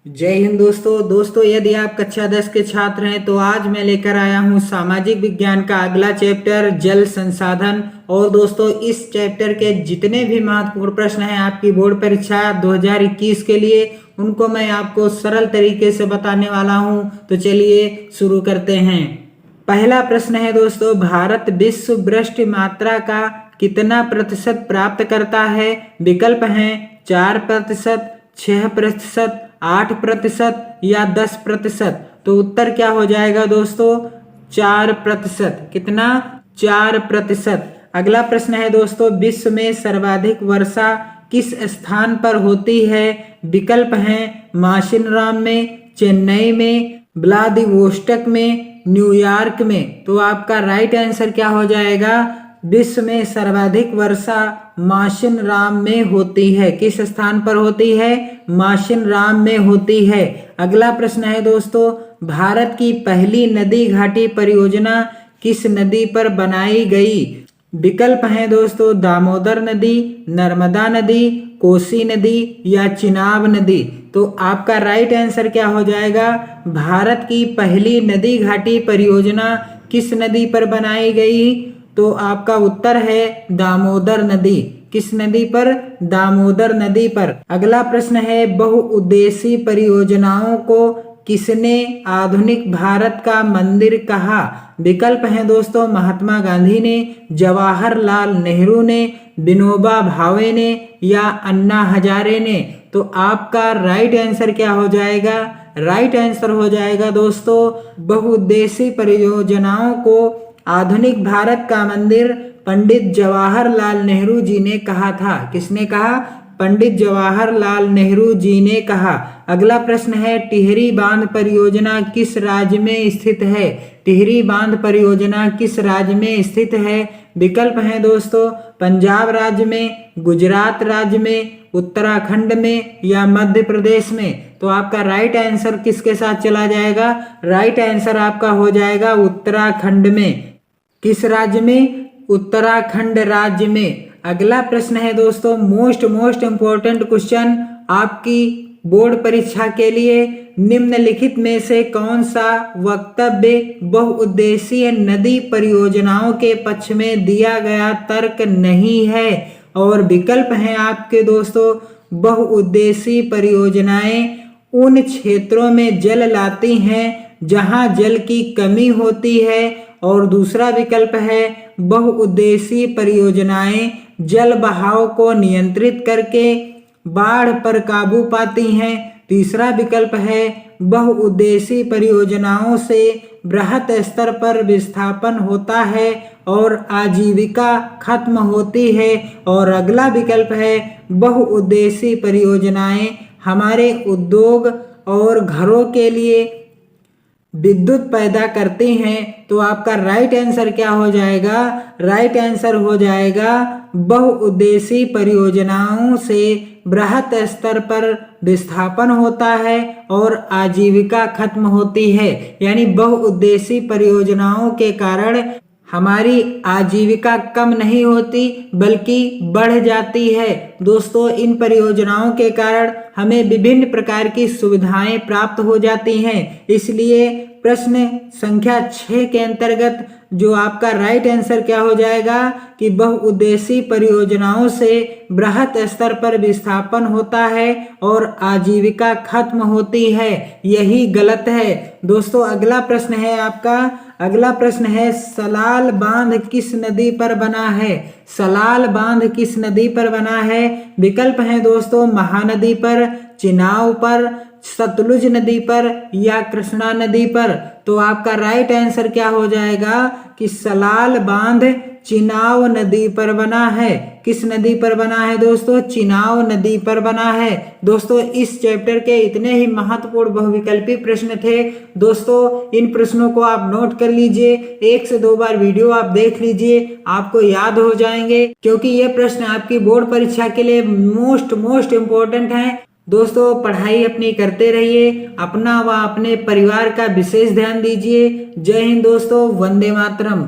जय हिंद दोस्तों यदि आप कक्षा 10 के छात्र हैं तो आज मैं लेकर आया हूं सामाजिक विज्ञान का अगला चैप्टर जल संसाधन। और दोस्तों इस चैप्टर के जितने भी महत्वपूर्ण प्रश्न हैं आपकी बोर्ड परीक्षा 2021 के लिए उनको मैं आपको सरल तरीके से बताने वाला हूं। तो चलिए शुरू करते हैं। पहला प्रश्न है दोस्तों, भारत विश्व वृष्टि मात्रा का कितना प्रतिशत प्राप्त करता है? विकल्प हैं 4%, 6%, 8% या 10%। तो उत्तर क्या हो जाएगा दोस्तों? 4%। कितना? 4%। अगला प्रश्न है दोस्तों, विश्व में सर्वाधिक वर्षा किस स्थान पर होती है? विकल्प हैं माशिनराम में, चेन्नई में, व्लादिवोस्टक में, न्यूयॉर्क में। तो आपका राइट आंसर क्या हो जाएगा? विश्व में सर्वाधिक वर्षा माशिनराम में होती है। किस स्थान पर होती है? माशिनराम में होती है। अगला प्रश्न है दोस्तों, भारत की पहली नदी घाटी परियोजना किस नदी पर बनाई गई? विकल्प हैं दोस्तों दामोदर नदी, नर्मदा नदी, कोसी नदी या चिनाब नदी। तो आपका राइट आंसर क्या हो जाएगा? भारत की पहली नदी घाटी परियोजना किस नदी पर बनाई गई? तो आपका उत्तर है दामोदर नदी। किस नदी पर? दामोदर नदी पर। अगला प्रश्न है, बहुउद्देशीय परियोजनाओं को किसने आधुनिक भारत का मंदिर कहा? विकल्प हैं दोस्तों महात्मा गांधी ने, जवाहरलाल नेहरू ने, विनोबा भावे ने या अन्ना हजारे ने। तो आपका राइट आंसर क्या हो जाएगा? राइट आंसर हो जाएगा दोस्तों बहुउद्देशीय परियोजनाओं को आधुनिक भारत का मंदिर पंडित जवाहरलाल नेहरू जी ने कहा था। किसने कहा? पंडित जवाहरलाल नेहरू जी ने कहा। अगला प्रश्न है, टिहरी बांध परियोजना किस राज्य में स्थित है? टिहरी बांध परियोजना किस राज्य में स्थित है? विकल्प हैं दोस्तों पंजाब राज्य में, गुजरात राज्य में, उत्तराखंड में या मध्य प्रदेश में। तो आपका राइट आंसर किसके साथ चला जाएगा? राइट आंसर आपका हो जाएगा उत्तराखंड में। किस राज्य में? उत्तराखंड राज्य में। अगला प्रश्न है दोस्तों, मोस्ट इंपॉर्टेंट क्वेश्चन आपकी बोर्ड परीक्षा के लिए, निम्नलिखित में से कौन सा वक्तव्य बहुउद्देशीय नदी परियोजनाओं के पक्ष में दिया गया तर्क नहीं है? और विकल्प हैं आपके दोस्तों, बहुउद्देशीय परियोजनाएं उन क्षेत्रों में जल लाती हैं जहां जल की कमी होती है। और दूसरा विकल्प है बहुउद्देशीय परियोजनाएं जल बहाव को नियंत्रित करके बाढ़ पर काबू पाती हैं। तीसरा विकल्प है बहुउद्देशीय परियोजनाओं से बृहत स्तर पर विस्थापन होता है और आजीविका खत्म होती है। और अगला विकल्प है बहुउद्देशीय परियोजनाएं हमारे उद्योग और घरों के लिए विद्युत पैदा करती हैं। तो आपका राइट आंसर क्या हो जाएगा? राइट आंसर हो जाएगा बहुउद्देशीय परियोजनाओं से बृहत स्तर पर विस्थापन होता है और आजीविका खत्म होती है। यानी बहुउद्देशीय परियोजनाओं के कारण हमारी आजीविका कम नहीं होती बल्कि बढ़ जाती है। दोस्तों इन परियोजनाओं के कारण हमें विभिन्न प्रकार की सुविधाएं प्राप्त हो जाती हैं। इसलिए प्रश्न संख्या 6 के अंतर्गत जो आपका राइट आंसर क्या हो जाएगा कि बहुउद्देशीय परियोजनाओं से बृहत स्तर पर विस्थापन होता है और आजीविका खत्म होती है। यही गलत है। दोस्तों अगला प्रश्न है आपका, अगला प्रश्न है, सलाल बांध किस नदी पर बना है? सलाल बांध किस नदी पर बना है? विकल्प हैं दोस्तों महानदी पर, चिनाब पर, सतलुज नदी पर या कृष्णा नदी पर। तो आपका राइट आंसर क्या हो जाएगा कि सलाल बांध चिनाब नदी पर बना है। किस नदी पर बना है दोस्तों? चिनाब नदी पर बना है। दोस्तों इस चैप्टर के इतने ही महत्वपूर्ण बहुविकल्पी प्रश्न थे। दोस्तों इन प्रश्नों को आप नोट कर लीजिए, 1 से 2 बार वीडियो आप देख लीजिए, आपको याद हो जाएंगे क्योंकि ये प्रश्न आपकी बोर्ड परीक्षा के लिए मोस्ट इंपॉर्टेंट हैं। दोस्तों पढ़ाई अपनी करते रहिए, अपना व अपने परिवार का विशेष ध्यान दीजिए। जय हिंद दोस्तों, वंदे मातरम।